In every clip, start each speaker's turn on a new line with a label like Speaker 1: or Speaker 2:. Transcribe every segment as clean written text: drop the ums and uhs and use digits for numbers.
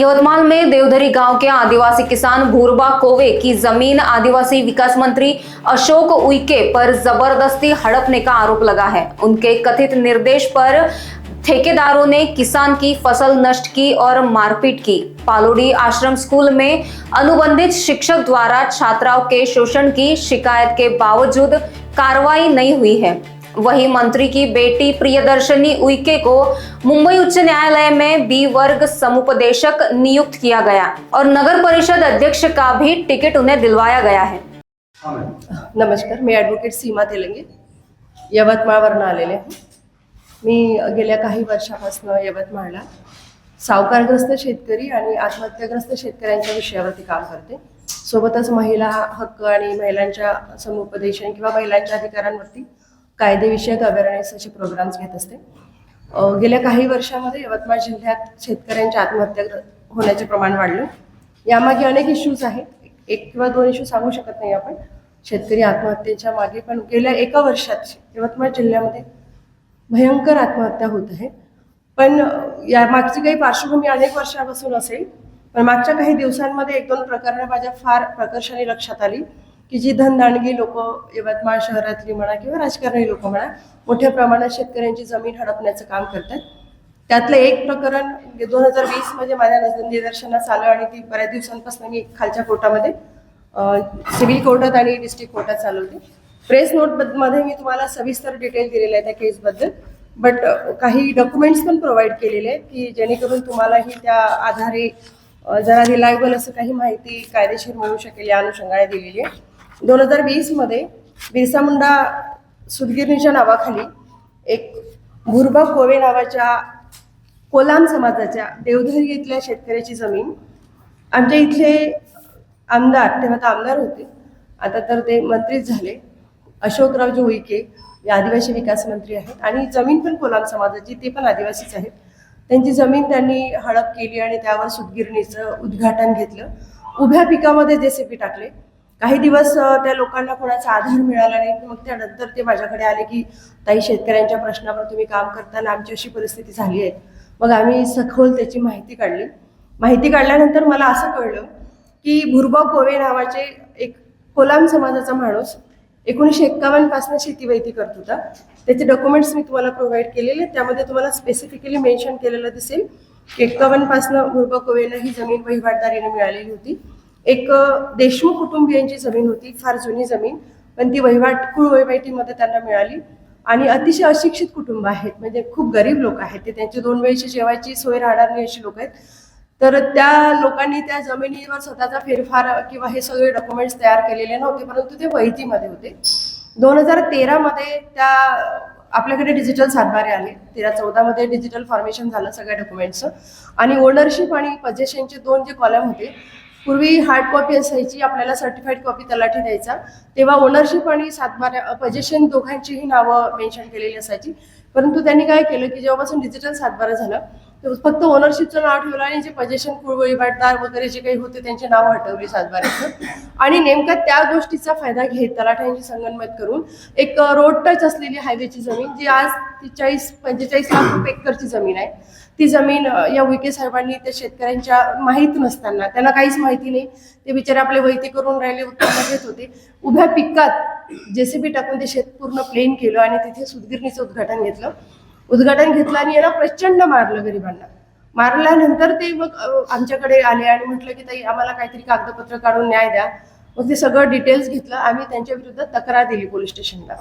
Speaker 1: यवतमाल में देवधरी गांव के आदिवासी किसान भूरबा कोवे की जमीन आदिवासी विकास मंत्री अशोक उइके पर जबरदस्ती हड़पने का आरोप लगा है। उनके कथित निर्देश पर ठेकेदारों ने किसान की फसल नष्ट की और मारपीट की। पालोडी आश्रम स्कूल में अनुबंधित शिक्षक द्वारा छात्राओं के शोषण की शिकायत के बावजूद कार्रवाई नहीं हुई है। वही मंत्री की बेटी प्रियदर्शनी उइके को मुंबई उच्च न्यायालय में बी वर्ग समुपदेशक नियुक्त किया गया और नगर परिषद अध्यक्ष का भी टिकट उन्हें दिलवाया गया है।
Speaker 2: नमस्कार, मी ॲडव्होकेट सीमा तेलंगे यवतमाळवरून आलेले आहे। मी गेल्या काही वर्षापासून यवतमाळला सावकारग्रस्त शेतकरी आणि आत्महत्याग्रस्त शेतकऱ्यांच्या विषयावरती काम करते। सोबतच महिला हक्क आणि महिलांच्या समुपदेशन किंवा महिलांच्या अधिकारांवरती कायदेविषयक अवेअरनेस असे प्रोग्राम्स घेत असते। गेल्या काही वर्षांमध्ये यवतमाळ जिल्ह्यात शेतकऱ्यांच्या आत्महत्या होण्याचे प्रमाण वाढले। यामागे अनेक इश्यूज आहेत, एक किंवा दोन इश्यू सांगू शकत नाही आपण शेतकरी आत्महत्येच्या मागे, पण गेल्या एका वर्षात यवतमाळ जिल्ह्यामध्ये भयंकर आत्महत्या होत आहे। पण या मागची काही पार्श्वभूमी अनेक वर्षापासून असेल, पण मागच्या काही दिवसांमध्ये एक दोन प्रकरणं माझ्या फार प्रकर्षाने लक्षात आली की जी धनदांडगी लोक यवतमाळ शहरातली म्हणा किंवा राजकारणी लोक म्हणा मोठ्या प्रमाणात शेतकऱ्यांची जमीन हडपण्याचं काम करतात। त्यातलं एक प्रकरण 2020 मध्ये माझ्या निदर्शनास आलं आणि ती बऱ्याच दिवसांपासून मी खालच्या कोर्टामध्ये सिव्हिल कोर्टात आणि डिस्ट्रिक्ट कोर्टात चालवते। प्रेस नोटमध्ये मी तुम्हाला सविस्तर डिटेल दिलेलं आहे त्या केसबद्दल, बट काही डॉक्युमेंट्स पण प्रोव्हाइड केलेले आहेत की जेणेकरून तुम्हालाही त्या आधारे जरा रिलायबल असं काही माहिती कायदेशीर मिळू शकेल या अनुषंगाने दिलेली आहे। 2020 मध्ये बिरसा मुंडा सुतगिरणीच्या नावाखाली एक भूरबा कोवे नावाच्या कोलाम समाजाच्या देवधरी इथल्या शेतकऱ्याची जमीन आमच्या इथले आमदार, तेव्हा तर आमदार होते, आता तर ते मंत्रीच झाले, अशोकरावजी उइके हे आदिवासी विकास मंत्री आहेत आणि जमीन पण कोलाम समाजाची, ते पण आदिवासीच आहेत। त्यांची जमीन त्यांनी हडप केली आणि त्यावर सुतगिरणीचं उद्घाटन घेतलं। उभ्या पिकामध्ये जेसीबी टाकले। काही दिवस त्या लोकांना कोणाचा आधार मिळाला नाही। मग त्यानंतर ते माझ्याकडे आले की ताई, शेतकऱ्यांच्या प्रश्नावर तुम्ही काम करताना आमची अशी परिस्थिती झाली आहे। मग आम्ही सखोल त्याची माहिती काढली। माहिती काढल्यानंतर मला असं कळलं की भूरबा कोवे नावाचे एक कोलाम समाजाचा माणूस 1951 पासून शेतीवैती करत होता। त्याचे डॉक्युमेंट्स मी तुम्हाला प्रोव्हाइड केलेले, त्यामध्ये तुम्हाला स्पेसिफिकली मेन्शन केलेलं दिसेल की 51 पासून भूरबा कोवेला ही जमीन वहिवाटदारीने मिळालेली होती। एक देशमुख कुटुंबियांची जमीन होती, फार जुनी जमीन, पण ती कुळवहिवाटीमध्ये त्यांना मिळाली आणि अतिशय अशिक्षित कुटुंब आहेत, म्हणजे खूप गरीब लोक आहेत ते, त्यांची 2 वेळची जेवायची सोय राहणार नाही अशी लोक आहेत। तर त्या लोकांनी त्या जमिनीवर स्वतःचा फेरफार किंवा हे सगळे डॉक्युमेंट्स तयार केलेले नव्हते, परंतु ते वैतीमध्ये होते। 2013 मध्ये त्या आपल्याकडे डिजिटल सातबारे आले, 13-14 मध्ये डिजिटल फॉर्मेशन झालं सगळ्या डॉक्युमेंट्सचं आणि ओनरशिप आणि पोजेशनचे 2 जे कॉलम होते, पूर्वी हार्ड कॉपी असायची, आपल्याला सर्टिफाईड कॉपी तलाठी द्यायचा, तेव्हा ओनरशिप आणि सातबारा पोजेशन दोघांचीही नावं मेन्शन केलेली असायची। परंतु त्यांनी काय केलं की जेव्हापासून डिजिटल सातबारा झालं तर फक्त ओनरशिपचं नाव ठेवलं आणि जे पोजेशन कुळवहिवाटदार वगैरे जे काही होते त्यांचे नाव हटवली सातबाऱ्याचं। आणि नेमका त्या गोष्टीचा फायदा घेत तलाठ्यांची संगनमत करून एक रोड टच असलेली हायवेची जमीन, जी आज 40-45 लाख रुपये एकरची जमीन आहे, ती जमीन या उइके साहेबांनी त्या शेतकऱ्यांच्या माहीत नसताना, त्यांना काहीच माहिती नाही, ते बिचारे आपले वैती करून राहिले, उत्पन्न घेत होते, उभ्या पिकात जेसीबी टाकून ते शेत पूर्ण प्लेन केलं आणि तिथे सुतगिरणीचं उद्घाटन घेतलं आणि याला प्रचंड मारलं गरिबांना। मारल्यानंतर ते मग आमच्याकडे आले आणि म्हटलं की ताई, आम्हाला काहीतरी कागदपत्र काढून न्याय द्या। मग ते सगळं डिटेल्स घेतलं, आम्ही त्यांच्या विरुद्ध तक्रार दिली पोलीस स्टेशनला।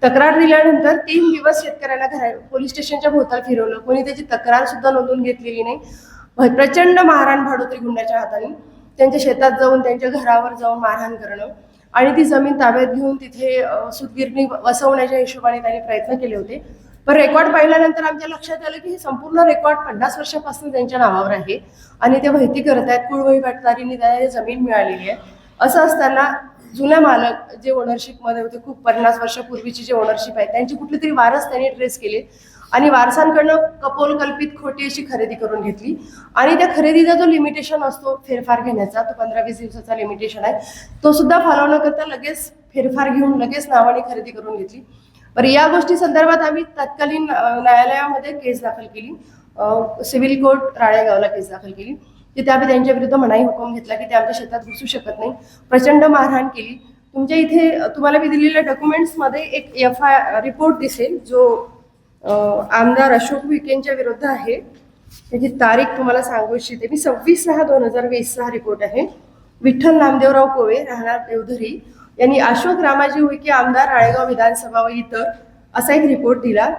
Speaker 2: तक्रार दिल्यानंतर 3 दिवस शेतकऱ्यांना पोलीस स्टेशनच्या भोवताल फिरवलं, कोणी त्याची तक्रार सुद्धा नोंदवून घेतलेली नाही। प्रचंड मारहाण भाडोत्री गुंडाच्या हाताने त्यांच्या शेतात जाऊन, त्यांच्या घरावर जाऊन मारहाण करणं आणि ती जमीन ताब्यात घेऊन तिथे सुतगिरणी वसवण्याच्या हिशोबाने त्यांनी प्रयत्न केले होते। पण रेकॉर्ड पाहिल्यानंतर आमच्या लक्षात आलं की हे संपूर्ण रेकॉर्ड 50 वर्षापासून त्यांच्या नावावर आहे आणि ते माहिती करत आहेत, कुळवहिवाटदारीने त्यांना जमीन मिळालेली आहे। असं असताना जुन्या मालक जे ओनरशिपमध्ये होते, खूप 50 वर्षापूर्वीची जे ओनरशिप आहे, त्यांची कुठली तरी वारस त्यांनी ट्रेस केले आणि वारसांकडनं कपोल कल्पित खोटी अशी खरेदी करून घेतली आणि त्या खरेदीचा जो लिमिटेशन असतो फेरफार घेण्याचा, तो 15-20 दिवसाचा लिमिटेशन आहे, तो सुद्धा फॉलो न करता लगेच फेरफार घेऊन लगेच नावाने खरेदी करून घेतली। पर या गोष्टी संदर्भात आम्ही तत्कालीन न्यायालयामध्ये केस दाखल केली, सिव्हिल कोर्ट राळेगावला केस दाखल केली। की त्या त्यांच्या विरुद्ध मनाई हुकूम घेतला की ते आमच्या शेतात घुसू शकत नाही, प्रचंड मारहाण केली. तुमच्या इथे तुम्हाला मी दिलेल्या डॉक्युमेंट्समध्ये एक FIR रिपोर्ट दिसेल जो आमदार अशोक उईकेंच्या विरुद्ध आहे. त्याची तारीख तुम्हाला सांगू इच्छिते मी. 26/6/2020 हा रिपोर्ट आहे. विठ्ठल नामदेवराव कोवे राहणार देवधरी यांनी अशोक रामाजी उईके आमदार राळेगाव विधानसभा व इतर असा एक रिपोर्ट दिला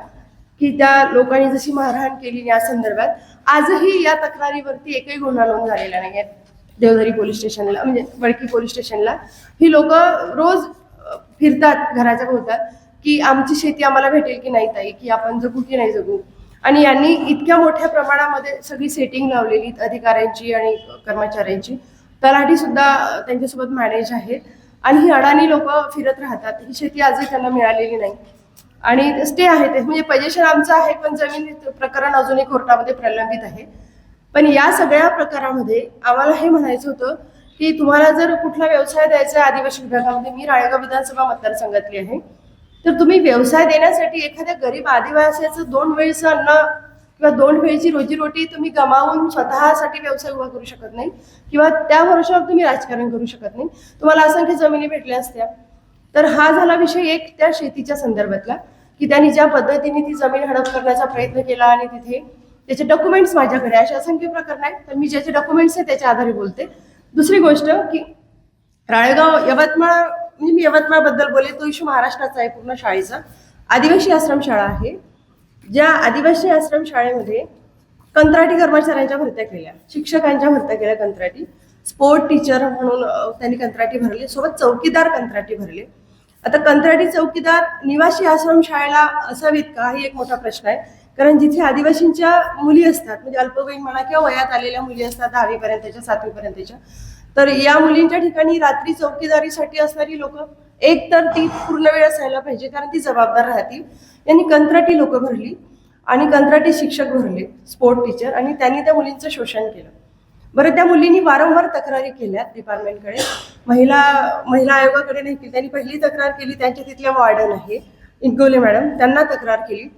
Speaker 2: की त्या लोकांनी जशी मारहाण केली या संदर्भात. आजही या तक्रारीवरती एकही गुन्हा नोंद झालेला नाही आहे देवधरी पोलीस स्टेशनला, म्हणजे वडकी पोलीस स्टेशनला. ही लोक रोज फिरतात घराच्या भोवतात की आमची शेती आम्हाला भेटेल की नाही ताई, की आपण जगू की नाही जगू. आणि यांनी इतक्या मोठ्या प्रमाणामध्ये सगळी सेटिंग लावलेली अधिकाऱ्यांची आणि कर्मचाऱ्यांची. तलाठी सुद्धा त्यांच्यासोबत मॅनेज आहेत आणि ही अडाणी लोक फिरत राहतात. ही शेती आजही त्यांना मिळालेली नाही आणि स्टे आहे ते, म्हणजे पोझिशन आमचं आहे पण जमीन प्रकरण अजूनही कोर्टामध्ये प्रलंबित आहे. पण या सगळ्या प्रकारामध्ये आम्हाला हे म्हणायचं होतं की तुम्हाला जर कुठला व्यवसाय द्यायचा आहे आदिवासी विभागामध्ये, मी राळेगाव विधानसभा मतदारसंघातली आहे, तर तुम्ही व्यवसाय देण्यासाठी एखाद्या गरीब आदिवासीचं 2 वेळचं अन्न किंवा 2 वेळची रोजीरोटी तुम्ही गमावून स्वतःसाठी व्यवसाय उभा करू शकत नाही किंवा त्या भरोशावर तुम्ही राजकारण करू शकत नाही. तुम्हाला असंख्य जमिनी भेटल्या असत्या. तर हा झाला विषय एक त्या शेतीच्या संदर्भातला की त्यांनी ज्या पद्धतीने ती जमीन हडप करण्याचा प्रयत्न केला आणि तिथे त्याचे डॉक्युमेंट्स माझ्याकडे असे असंख्य प्रकरण आहेत. तर मी ज्याचे डॉक्युमेंट्स आहेत त्याच्या आधारे बोलते. दुसरी गोष्ट की राळेगाव यवतमाळ, म्हणजे मी यवतमाळबद्दल बोले, तो इशू महाराष्ट्राचा आहे पूर्ण शाळेचा. आदिवासी आश्रमशाळा आहे. ज्या आदिवासी आश्रमशाळेमध्ये कंत्राटी कर्मचाऱ्यांच्या भरत्या केल्या, शिक्षकांच्या भरत्या केल्या कंत्राटी, स्पोर्ट टीचर म्हणून त्यांनी कंत्राटी भरले, सोबत चौकीदार कंत्राटी भरले. आता कंत्राटी चौकीदार निवासी आश्रमशाळेला असावीत का, ही एक मोठा प्रश्न आहे. कारण जिथे आदिवासींच्या मुली असतात, म्हणजे अल्पवयीन म्हणा किंवा वयात आलेल्या मुली असतात 10वी पर्यंतच्या 7वी पर्यंतच्या, तर या मुलींच्या ठिकाणी रात्री चौकीदारीसाठी असणारी लोक एक तर ती पूर्ण वेळ असायला पाहिजे कारण ती जबाबदार राहतील. यांनी कंत्राटी लोक भरली आणि कंत्राटी शिक्षक भरले, स्पोर्ट टीचर, आणि त्यांनी त्या मुलींचं शोषण केलं. बरं, त्या मुलींनी वारंवार तक्रारी केल्या डिपार्टमेंटकडे, महिला आयोगाकडे नाही केली. त्यांनी पहिली तक्रार केली त्यांच्या तिथल्या वॉर्डन आहे इंगोले मॅडम, त्यांना तक्रार केली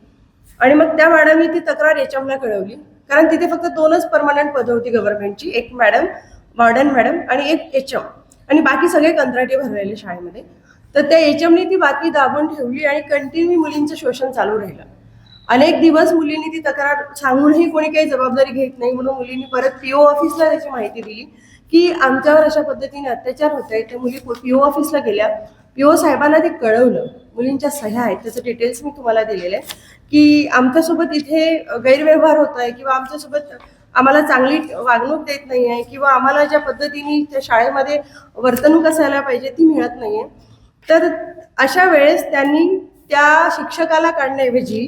Speaker 2: आणि मग त्या मॅडमनी ती तक्रार HMला कळवली. कारण तिथे फक्त 2च परमनंट पदं होती गव्हर्नमेंटची, एक मॅडम वॉर्डन मॅडम आणि एक HM, आणि बाकी सगळे कंत्राटी भरलेले शाळेमध्ये. तर त्या HMने ती बातमी दाबून ठेवली आणि कंटिन्यू मुलींचं शोषण चालू राहिलं. अनेक दिवस मुलींनी ती तक्रार सांगूनही कोणी काही जबाबदारी घेत नाही, म्हणून मुलींनी परत PO ऑफिसला त्याची माहिती दिली की आमच्यावर अशा पद्धतीने अत्याचार होत आहे. त्या मुली PO ऑफिसला गेल्या. PO साहेबांना ते कळवलं, मुलींच्या सह्या आहेत, त्याचं डिटेल्स मी तुम्हाला दिलेलं आहे की आमच्यासोबत इथे गैरव्यवहार होत आहे किंवा आमच्यासोबत आम्हाला चांगली वागणूक देत नाही आहे किंवा आम्हाला ज्या पद्धतीने त्या शाळेमध्ये वर्तणूक असायला पाहिजे ती मिळत नाही आहे. तर अशा वेळेस त्यांनी त्या शिक्षकाला काढण्याऐवजी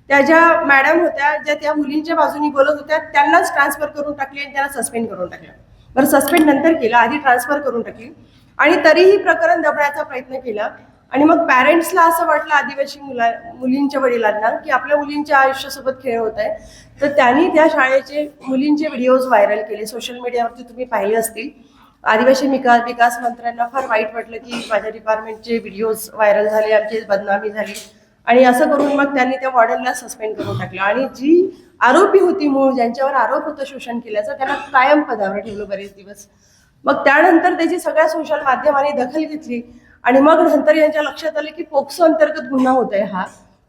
Speaker 2: त्या ज्या मॅडम होत्या ज्या त्या मुलींच्या बाजूनी बोलत होत्या त्यांनाच ट्रान्सफर करून टाकली आणि त्यांना सस्पेंड करून टाकलं. बरं, सस्पेंड नंतर केलं, आधी ट्रान्सफर करून टाकली आणि तरीही प्रकरण दबण्याचा प्रयत्न केला. आणि मग पॅरेंट्सला असं वाटलं आदिवासी मुलींच्या वडिलांना की आपल्या मुलींच्या आयुष्यासोबत खेळ होत आहे. तर त्यांनी त्या शाळेचे मुलींचे व्हिडिओज व्हायरल केले, सोशल मीडियावरती तुम्ही पाहिले असतील. आदिवासी विकास मंत्र्यांना फार वाईट वाटलं की माझ्या डिपार्टमेंटचे व्हिडिओज व्हायरल झाले, आमची बदनामी झाली, आणि असं करून मग त्यांनी त्या वॉर्डनला सस्पेंड करून टाकलं. आणि जी आरोपी होती मूळ, ज्यांच्यावर आरोप होता शोषण केल्याचा, त्यांना कायम पदावर ठेवलं बरेच दिवस. मग त्यानंतर त्याची सगळ्या सोशल माध्यमांनी दखल घेतली आणि मग नंतर यांच्या लक्षात आलं की पोक्सो अंतर्गत गुन्हा होत आहे हा.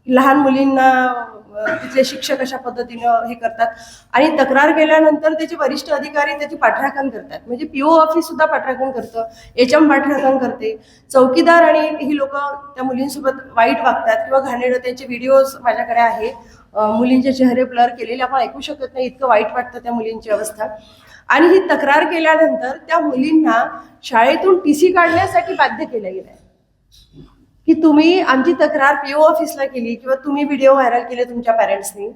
Speaker 2: लहान मुलींना तिथले शिक्षक अशा पद्धतीनं हे करतात आणि तक्रार केल्यानंतर त्याचे वरिष्ठ अधिकारी त्याची पाठराखण करतात. म्हणजे PO ऑफिस सुद्धा पाठराखण करतं, HM पाठराखण करते, चौकीदार आणि ही लोक त्या मुलींसोबत वाईट वागतात किंवा घाणेरडं. त्यांचे व्हिडिओज माझ्याकडे आहे, मुलींचे चेहरे ब्लर केलेले, आपण ऐकू शकत नाही, इतकं वाईट वाटतं त्या मुलींची अवस्था. आणि ही तक्रार केल्यानंतर त्या मुलींना शाळेतून TC काढण्यासाठी बाध्य केलं गेलं आहे की तुम्ही आमची तक्रार PO ऑफिसला केली किंवा तुम्ही व्हिडिओ व्हायरल केले तुमच्या पॅरेंट्सनी,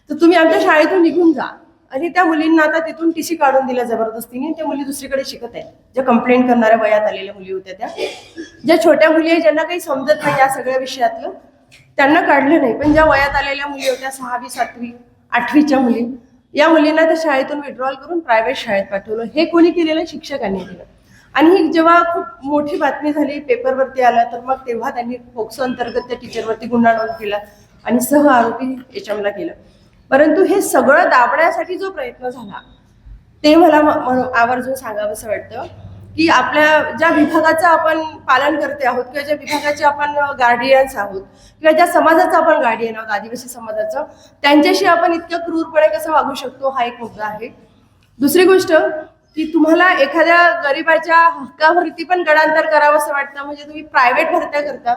Speaker 2: तर तुम्ही आमच्या शाळेतून निघून जा. आणि त्या मुलींना आता तिथून TC काढून दिल्या जबरदस्तीने. त्या मुली दुसरीकडे शिकत आहेत, ज्या कंप्लेंट करणाऱ्या वयात आलेल्या मुली होत्या त्या. ज्या छोट्या मुली आहेत ज्यांना काही समजत नाही या सगळ्या विषयातलं, त्यांना काढलं नाही. पण ज्या वयात आलेल्या मुली होत्या 6वी 7वी 8वीच्या मुली, या मुलींना त्या शाळेतून विड्रॉल करून प्रायव्हेट शाळेत पाठवलं. हे कोणी केलेलं? शिक्षकांनी केलं. आणि ही जेव्हा खूप मोठी बातमी झाली, पेपरवरती आला, तर मग तेव्हा त्यांनी पोक्सो अंतर्गत त्या टीचरवरती गुन्हा नोंद केला आणि सह आरोपी HMला केलं. परंतु हे सगळं दाबण्यासाठी जो प्रयत्न झाला ते मला आवर्जून सांगावंसं वाटतं की आपल्या ज्या विभागाचं आपण पालन करते आहोत किंवा ज्या विभागाचे आपण गार्डियन्स आहोत किंवा ज्या समाजाचं आपण गार्डियन आहोत, आदिवासी समाजाचं, त्यांच्याशी आपण इतक्या क्रूरपणे कसं वागू शकतो हा एक मुद्दा आहे. दुसरी गोष्ट की तुम्हाला एखाद्या गरिबाच्या हक्कावरती पण गडांतर करावंसं वाटतं, म्हणजे तुम्ही प्रायव्हेट भरत्या करता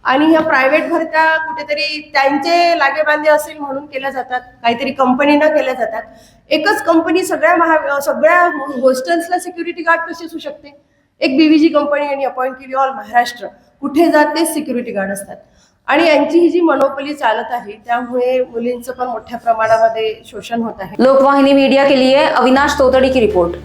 Speaker 2: आणि ह्या प्रायव्हेट भरत्या कुठेतरी त्यांचे लागेबांधे असेल म्हणून केल्या जातात, काहीतरी कंपनीनं केल्या जातात. एकच कंपनी सगळ्या हॉस्टेल्सला सिक्युरिटी गार्ड कशी असू शकते? एक बीव्हीजी कंपनी यांनी अपॉइंट केली, ऑल महाराष्ट्र कुठे जात तेच सिक्युरिटी गार्ड असतात. आणि यांची ही जी मनोपली चालत आहे त्यामुळे मुलींचं पण मोठ्या प्रमाणामध्ये शोषण होत आहे.
Speaker 1: लोकवाहिनी मीडिया के लिए अविनाश तोतड़ी की रिपोर्ट.